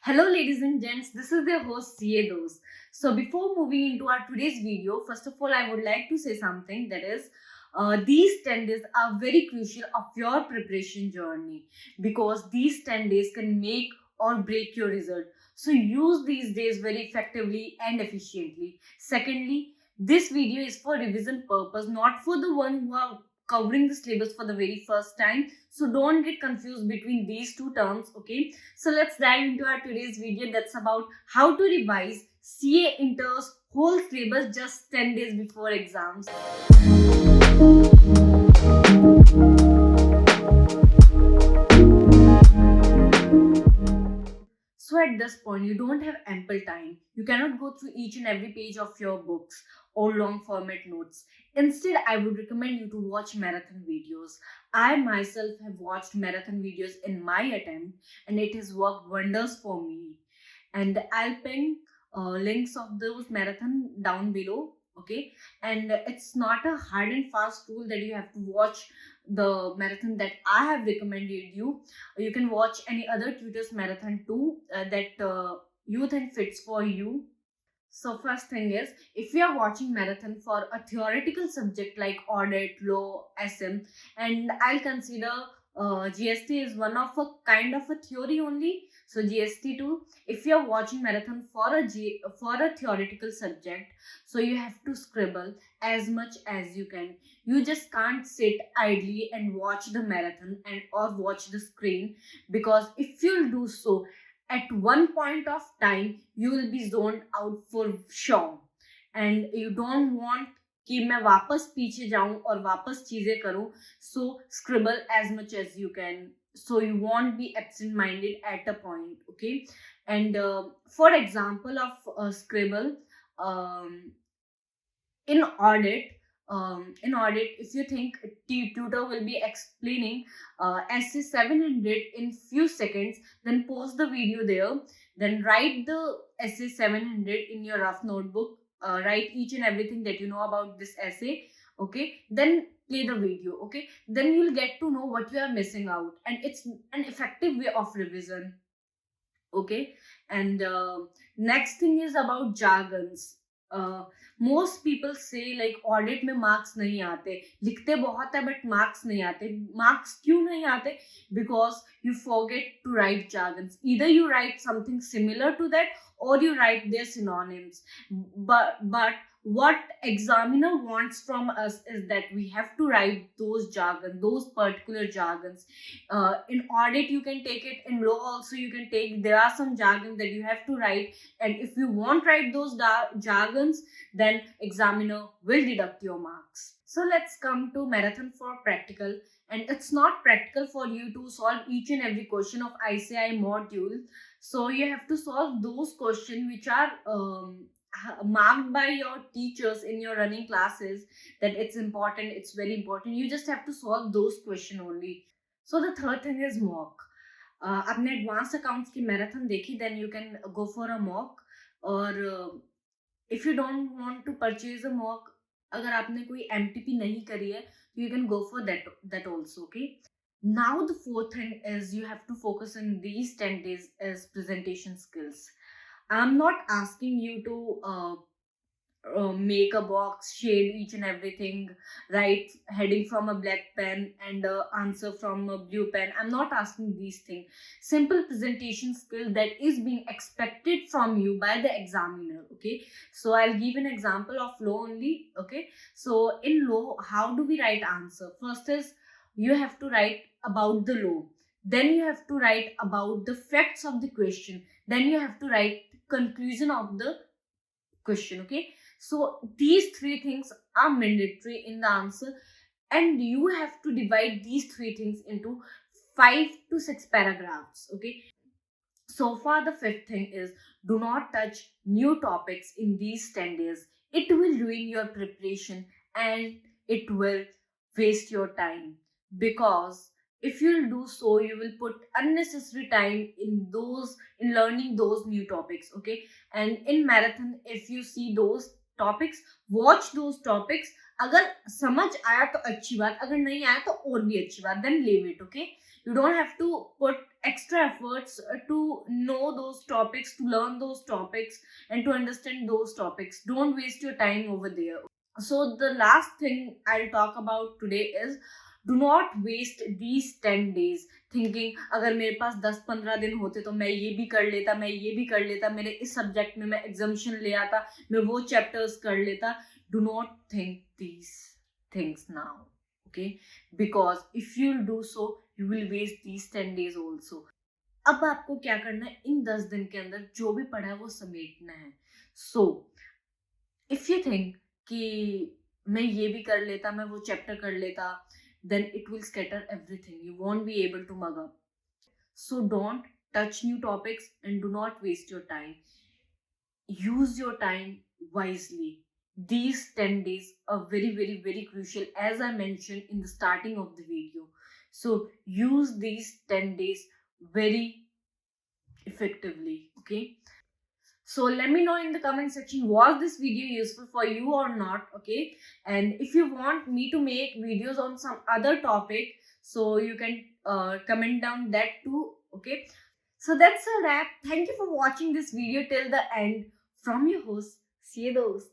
Hello, ladies and gents. This is their host CA Dos. So, before moving into our today's video, first of all, I would like to say something that is, these 10 days are very crucial of your preparation journey because these 10 days can make or break your result. So, use these days very effectively and efficiently. Secondly, this video is for revision purpose, not for the one who are covering the syllabus for the very first time. So, don't get confused between these two terms, okay? So let's dive into our today's video that's about how to revise CA Inter's whole syllabus just 10 days before exams. So at this point, you don't have ample time. You cannot go through each and every page of your books or long format notes. Instead, I would recommend you to watch marathon videos. I myself have watched marathon videos in my attempt and it has worked wonders for me. And I'll pin links of those marathon down below. Okay, and it's not a hard and fast rule that you have to watch the marathon that I have recommended you. You can watch any other tutors marathon too that you think fits for you. So first thing is, if you are watching marathon for a theoretical subject like audit, law, SM, and I'll consider GST is one of a kind of a theory only. So GST too. If you are watching marathon for a theoretical subject, so you have to scribble as much as you can. You just can't sit idly and watch the marathon and or watch the screen, because if you'll do so, at one point of time you will be zoned out for sure, and you don't want कि मैं वापस पीछे जाऊं और वापस चीजें करूं. So scribble as much as you can, so you won't be absent minded at a point, okay? And for example of scribble, um, in audit, if you think tutor will be explaining essay 700 in few seconds, then pause the video there, then write the essay 700 in your rough notebook, write each and everything that you know about this essay, okay? Then play the video, okay? Then you'll get to know what you are missing out, and it's an effective way of revision, okay? And next thing is about jargons. Most people से like audit में marks नहीं आते, लिखते बहुत है but marks नहीं आते. Marks क्यों नहीं आते? Because you forget to write jargons. Either you write something similar to that or you write their synonyms. But what examiner wants from us is that we have to write those jargon, those particular jargons. In audit you can take it, in law also you can take. There are some jargon that you have to write, and if you won't write those jargons, then examiner will deduct your marks. So let's come to marathon for practical, and it's not practical for you to solve each and every question of ICI module. So you have to solve those questions which are marked by your teachers in your running classes, that it's important, it's very important. You just have to solve those questions only. So the third thing is mock. आपने advance accounts की marathon देखी, then you can go for a mock. और if you don't want to purchase a mock, अगर आपने कोई MTP नहीं करी है, you can go for that also, okay? Now the fourth thing is you have to focus in these 10 days as presentation skills. I'm not asking you to make a box, shade each and everything, write heading from a black pen and answer from a blue pen. I'm not asking these things. Simple presentation skill that is being expected from you by the examiner, okay? So I'll give an example of law only, okay? So in law, how do we write answer? First is you have to write about the law. Then you have to write about the facts of the question. Then you have to write conclusion of the question, okay? So these three things are mandatory in the answer, and you have to divide these three things into 5 to 6 paragraphs, okay? So far, the fifth thing is do not touch new topics in these 10 days. It will ruin your preparation and it will waste your time, because if you'll do so, you will put unnecessary time in learning those new topics, okay? And in marathon, if you see those topics, watch those topics. अगर समझ आया तो अच्छी बात, अगर नहीं आया तो और भी अच्छी बात, then leave it, okay? You don't have to put extra efforts to know those topics, to learn those topics, and to understand those topics. Don't waste your time over there. So the last thing I'll talk about today is, do not waste these 10 days thinking अगर मेरे पास 10-15 दिन होते तो मैं ये भी कर लेता, मैं ये भी कर लेता, मेरे इस सब्जेक्ट में मैं एग्जामिशन ले आता, मैं वो चैप्टर्स कर लेता. Do not think these things now, okay? Because if you'll do so, you will waste these 10 days also. अब आपको क्या करना है, इन 10 दिन के अंदर जो भी पढ़ा है वो समेटना है. So if you think कि मैं ये भी कर लेता, मैं वो चैप्टर कर लेता, then it will scatter everything. You won't be able to mug up. So don't touch new topics and do not waste your time. Use your time wisely. These 10 days are very, very, very crucial, as I mentioned in the starting of the video. So use these 10 days very effectively, okay? So let me know in the comment section, was this video useful for you or not, okay? And if you want me to make videos on some other topic, so you can comment down that too, okay? So that's a wrap. Thank you for watching this video till the end. From your host, see you those.